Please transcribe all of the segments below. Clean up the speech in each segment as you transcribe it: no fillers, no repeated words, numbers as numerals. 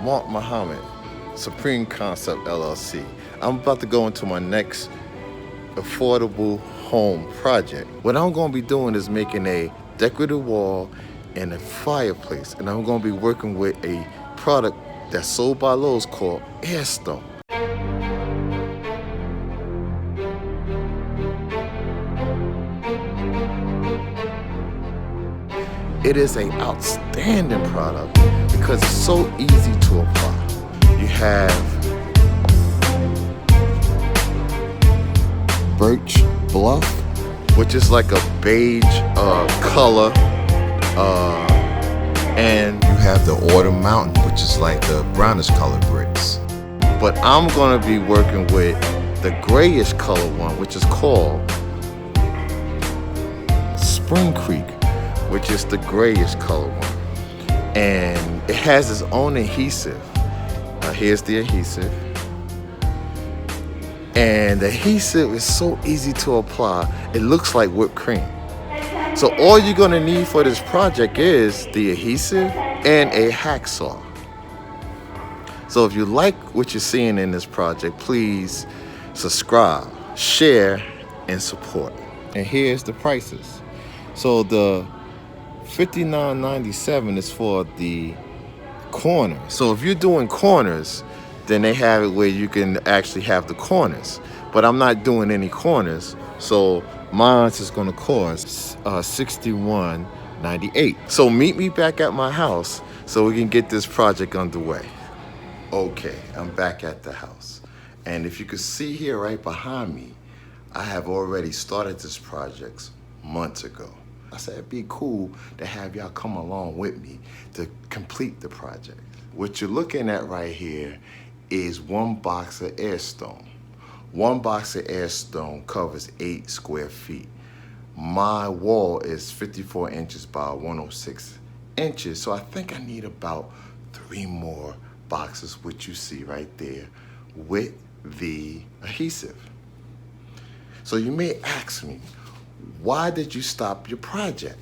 Mark Muhammad, Supreme Concept LLC. I'm about to go into my next affordable home project. What I'm going to be doing is making a decorative wall and a fireplace, and I'm going to be working with a product that's sold by Lowe's called Airstone. It is an outstanding product because it's so easy to apply. You have birch bluff, which is like a beige color, and you have the autumn mountain, which is like the brownish color bricks. But I'm gonna be working with the grayish color one, which is called Spring Creek, which is the grayish color one, and it has its own adhesive. Here's the adhesive, and the adhesive is so easy to apply. It looks like whipped cream. So all you're gonna need for this project is the adhesive and a hacksaw. So if you like what you're seeing in this project, please subscribe, share, and support. And here's the prices. So the $59.97 is for the corner. So if you're doing corners, then they have it where you can actually have the corners. But I'm not doing any corners, so mine is going to cost $61.98. So meet me back at my house so we can get this project underway. Okay, I'm back at the house. And if you can see here right behind me, I have already started this project months ago. I said it'd be cool to have y'all come along with me to complete the project. What you're looking at right here is one box of Airstone. One box of Airstone covers 8 square feet. My wall is 54 inches by 106 inches, so I think I need about 3 more boxes, which you see right there, with the adhesive. So you may ask me, why did you stop your project?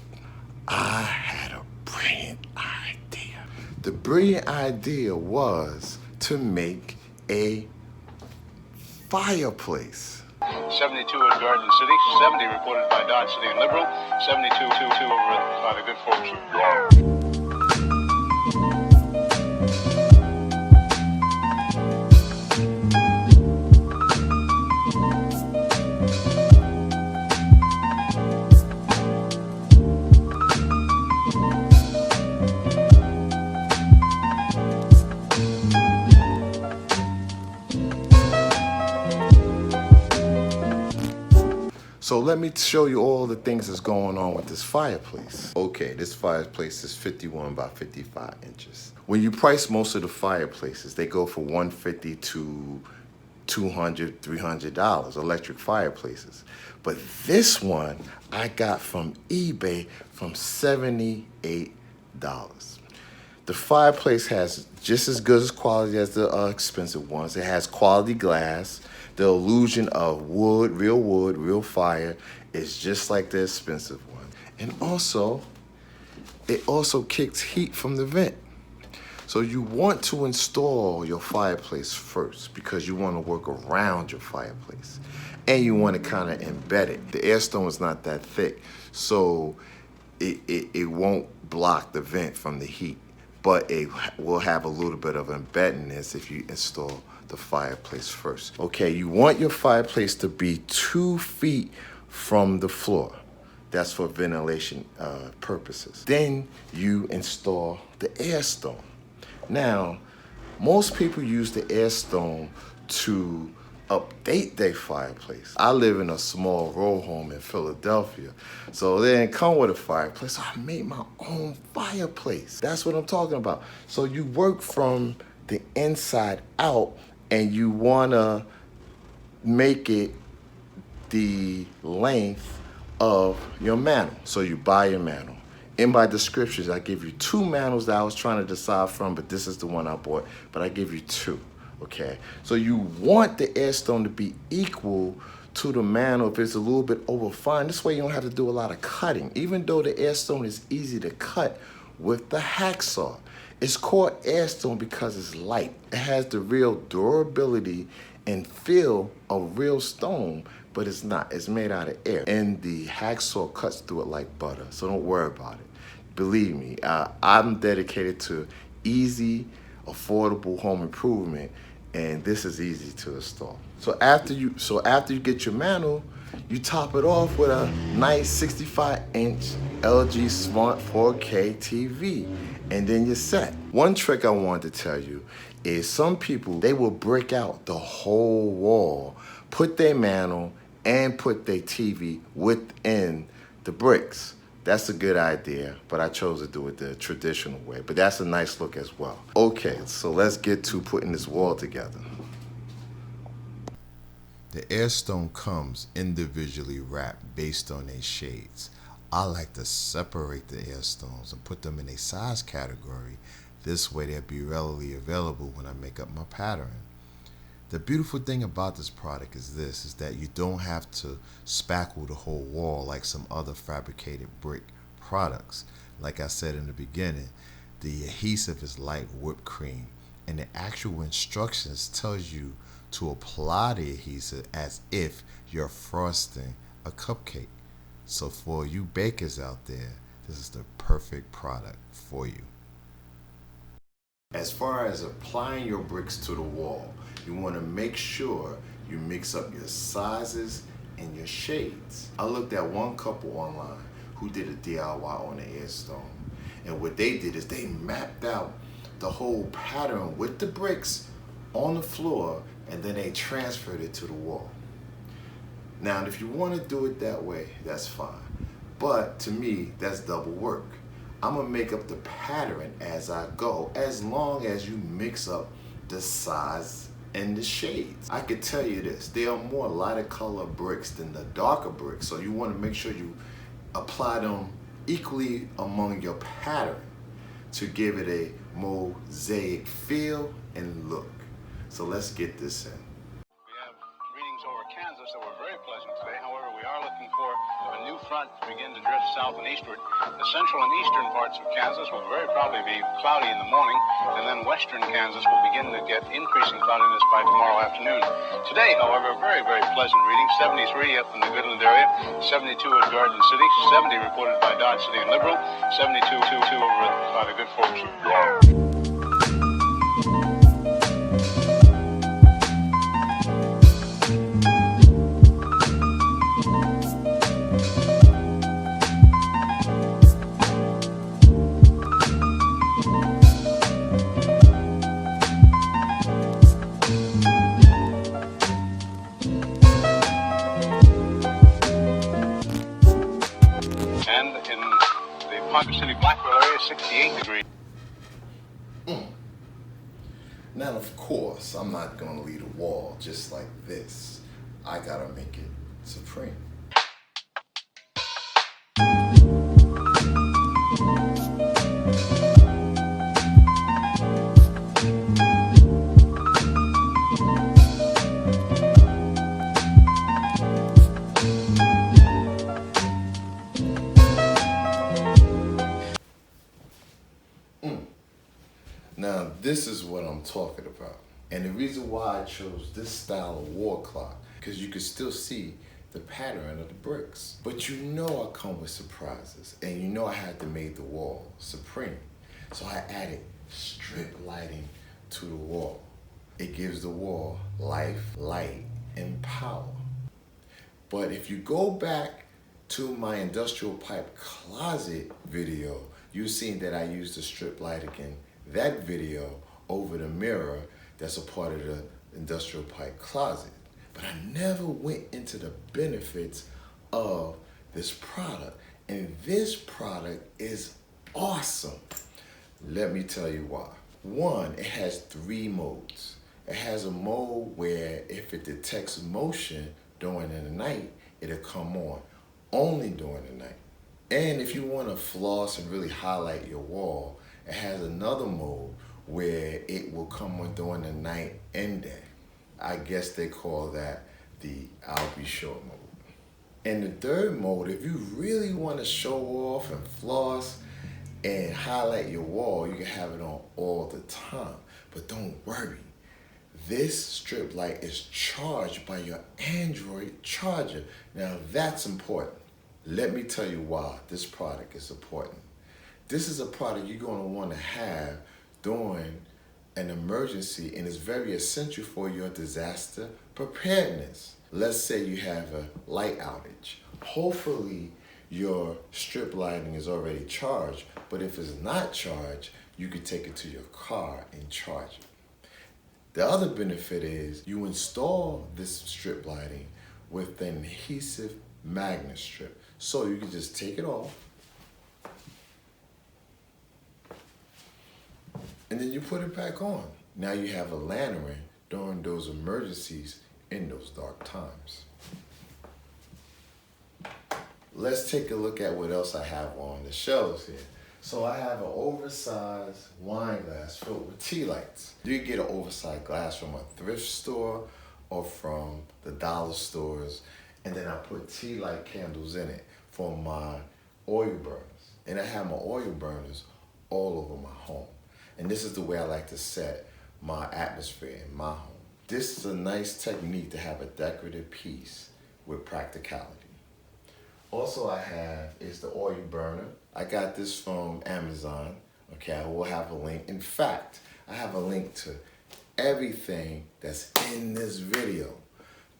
I had a brilliant idea. The brilliant idea was to make a fireplace. 72 at Garden City, 70 reported by Dodge City and Liberal, 72 over by the good folks of Garden. So let me show you all the things that's going on with this fireplace. Okay, this fireplace is 51 by 55 inches. When you price most of the fireplaces, they go for $150 to $200, $300, electric fireplaces. But this one I got from eBay from $78. The fireplace has just as good as quality as the expensive ones. It has quality glass. The illusion of wood, real fire, is just like the expensive one. And also, it also kicks heat from the vent. So you want to install your fireplace first because you want to work around your fireplace. And you want to kind of embed it. The Airstone is not that thick, so it won't block the vent from the heat. But it will have a little bit of embeddedness if you install the fireplace first. Okay, you want your fireplace to be 2 feet from the floor. That's for ventilation purposes. Then you install the Airstone. Now, most people use the Airstone to update their fireplace. I live in a small row home in Philadelphia, so they didn't come with a fireplace, so I made my own fireplace. That's what I'm talking about. So you work from the inside out, and you wanna make it the length of your mantle. So you buy your mantle. In my descriptions, I give you 2 mantles that I was trying to decide from, but this is the one I bought, but I give you 2. Okay, so you want the Airstone to be equal to the mantle if it's a little bit over fine. This way you don't have to do a lot of cutting. Even though the Airstone is easy to cut with the hacksaw, It's called Airstone because it's light. It has the real durability and feel of real stone, but it's not. It's made out of air. And the hacksaw cuts through it like butter, so don't worry about it. Believe me, I'm dedicated to easy, affordable home improvement, and this is easy to install. So after you get your mantle, you top it off with a nice 65-inch LG Smart 4K TV, and then you're set. One trick I wanted to tell you is some people, they will break out the whole wall, put their mantle, and put their TV within the bricks. That's a good idea, but I chose to do it the traditional way. But that's a nice look as well. Okay, so let's get to putting this wall together. The Airstone comes individually wrapped based on their shades. I like to separate the Airstones and put them in a size category. This way they'll be readily available when I make up my pattern. The beautiful thing about this product is that you don't have to spackle the whole wall like some other fabricated brick products. Like I said in the beginning, the adhesive is like whipped cream, and the actual instructions tells you to apply the adhesive as if you're frosting a cupcake. So for you bakers out there, this is the perfect product for you. As far as applying your bricks to the wall, you want to make sure you mix up your sizes and your shades. I looked at one couple online who did a DIY on the Airstone, and what they did is they mapped out the whole pattern with the bricks on the floor, and then they transferred it to the wall. Now, if you want to do it that way, that's fine. But to me, that's double work. I'm gonna make up the pattern as I go, as long as you mix up the size and the shades. I could tell you this, there are more lighter color bricks than the darker bricks, so you want to make sure you apply them equally among your pattern to give it a mosaic feel and look. So let's get this in. We have readings over Kansas that were very pleasant today. However, we are looking for a new front to begin to drift south and eastward. The central and eastern parts of Kansas will very probably be cloudy in the morning, and then western Kansas will begin to get increasing cloudiness by tomorrow afternoon. Today, however, a very, very pleasant reading. 73 up in the Goodland area, 72 at Garden City, 70 reported by Dodge City and Liberal, 72 over by the good folks of City, Blackwell area, 68 degrees. Now, of course, I'm not gonna leave a wall just like this. I gotta make it supreme. Now, this is what I'm talking about. And the reason why I chose this style of wall clock, because you can still see the pattern of the bricks. But you know I come with surprises, and you know I had to make the wall supreme. So I added strip lighting to the wall. It gives the wall life, light, and power. But if you go back to my industrial pipe closet video, you've seen that I used the strip lighting in that video over the mirror that's a part of the industrial pipe closet. But I never went into the benefits of this product. And this product is awesome. Let me tell you why. One, it has 3 modes. It has a mode where if it detects motion during the night, it'll come on only during the night. And if you want to floss and really highlight your wall, it has another mode where it will come on during the night and day. I guess they call that the I'll be short mode. And the third mode, if you really want to show off and floss, and highlight your wall, you can have it on all the time. But don't worry, this strip light is charged by your Android charger. Now that's important. Let me tell you why this product is important. This is a product you're going to want to have during an emergency, and it's very essential for your disaster preparedness. Let's say you have a light outage. Hopefully your strip lighting is already charged, but if it's not charged, you could take it to your car and charge it. The other benefit is you install this strip lighting with an adhesive magnet strip. So you can just take it off, and then you put it back on. Now you have a lantern during those emergencies in those dark times. Let's take a look at what else I have on the shelves here. So I have an oversized wine glass filled with tea lights. You can get an oversized glass from a thrift store or from the dollar stores. And then I put tea light candles in it for my oil burners. And I have my oil burners all over my home. And this is the way I like to set my atmosphere in my home. This is a nice technique to have a decorative piece with practicality. Also I have is the oil burner. I got this from Amazon. Okay, I will have a link. In fact, I have a link to everything that's in this video.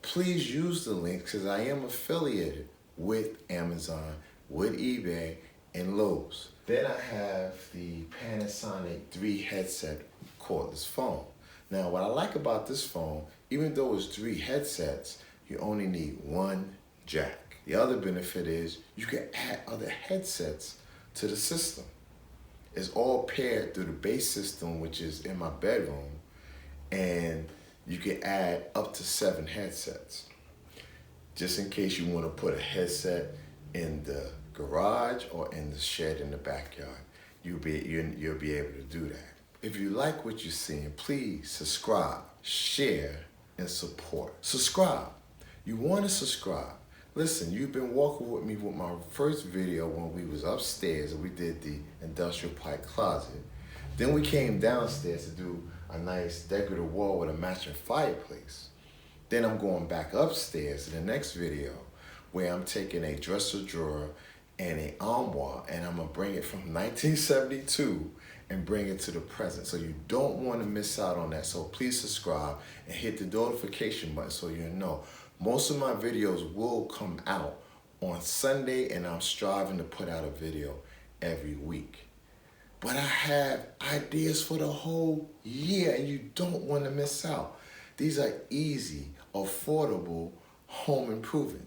Please use the links because I am affiliated with Amazon, with eBay, and Lowe's. Then I have the PANASONIC 3 headset cordless phone. Now what I like about this phone, even though it's 3 headsets, you only need 1 jack. The other benefit is you can add other headsets to the system. It's all paired through the base system, which is in my bedroom, and you can add up to 7 headsets. Just in case you want to put a headset in the garage or in the shed in the backyard, you'll be able to do that. If you like what you're seeing, please subscribe, share, and support. Subscribe. You want to subscribe. Listen, you've been walking with me with my first video when we was upstairs and we did the industrial pipe closet. Then we came downstairs to do a nice decorative wall with a matching fireplace. Then I'm going back upstairs in the next video where I'm taking a dresser drawer and an armoire and I'm gonna bring it from 1972 and bring it to the present. So you don't want to miss out on that. So please subscribe and hit the notification button so you know. Most of my videos will come out on Sunday, and I'm striving to put out a video every week. But I have ideas for the whole year, and you don't want to miss out. These are easy, affordable home improvements.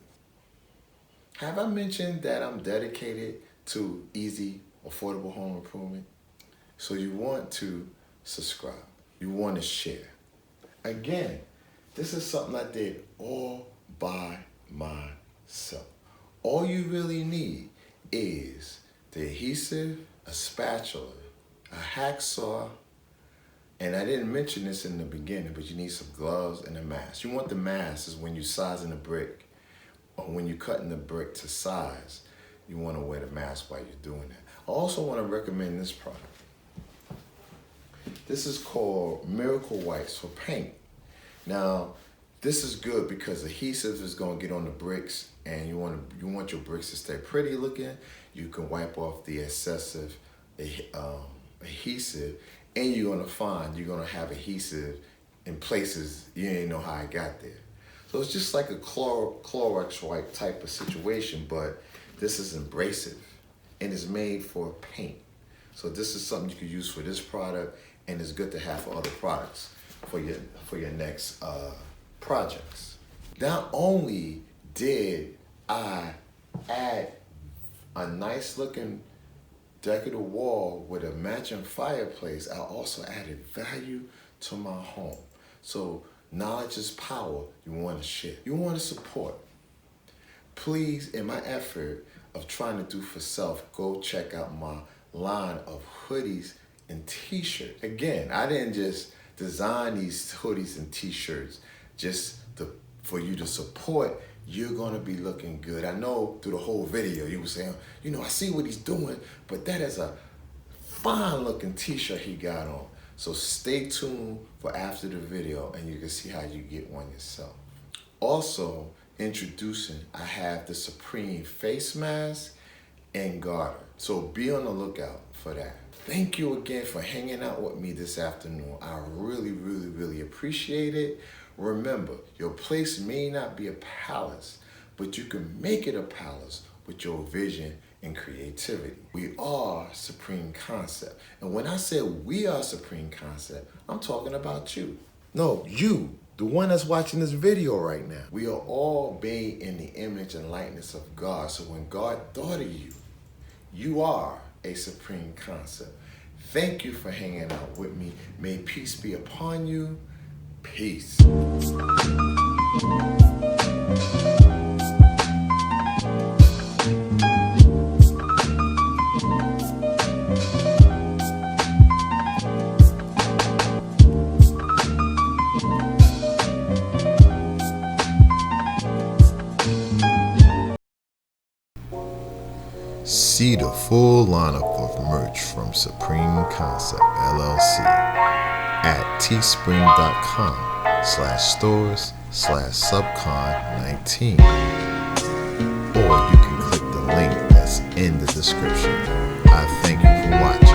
Have I mentioned that I'm dedicated to easy, affordable home improvement? So you want to subscribe. You want to share. Again, this is something I did all by myself. All you really need is the adhesive, a spatula, a hacksaw, and I didn't mention this in the beginning, but you need some gloves and a mask. You want the mask is when you're sizing a brick or when you're cutting the brick to size, you want to wear the mask while you're doing that. I also want to recommend this product. This is called MiracleWipes for paint. Now, this is good because adhesive is going to get on the bricks, and you want your bricks to stay pretty looking. You can wipe off the excessive adhesive, and you're going to have adhesive in places you didn't know how I got there. So it's just like a Clorox wipe type of situation, but this is abrasive and it's made for paint. So this is something you can use for this product, and it's good to have for other products for your next projects. Not only did I add a nice looking decorative wall with a matching fireplace, I also added value to my home. So knowledge is power. You want to share. You want to support. Please, in my effort of trying to do for self, go check out my line of hoodies and t-shirts. Again, I didn't just design these hoodies and t-shirts just for you to support. You're gonna be looking good. I know through the whole video you were saying, I see what he's doing, but that is a fine looking t-shirt he got on. So stay tuned for after the video and you can see how you get one yourself. Also, introducing, I have the Supreme face mask and garter. So be on the lookout for that. Thank you again for hanging out with me this afternoon. I really appreciate it. Remember, your place may not be a palace, but you can make it a palace with your vision and creativity. We are Supreme Concept. And when I say we are Supreme Concept, I'm talking about you. No, you, the one that's watching this video right now. We are all made in the image and likeness of God. So when God thought of you, you are a Supreme Concept. Thank you for hanging out with me. May peace be upon you. Peace. See the full lineup of merch from Supreme Concept LLC at teespring.com/stores/subcon19, or you can click the link that's in the description. I thank you for watching.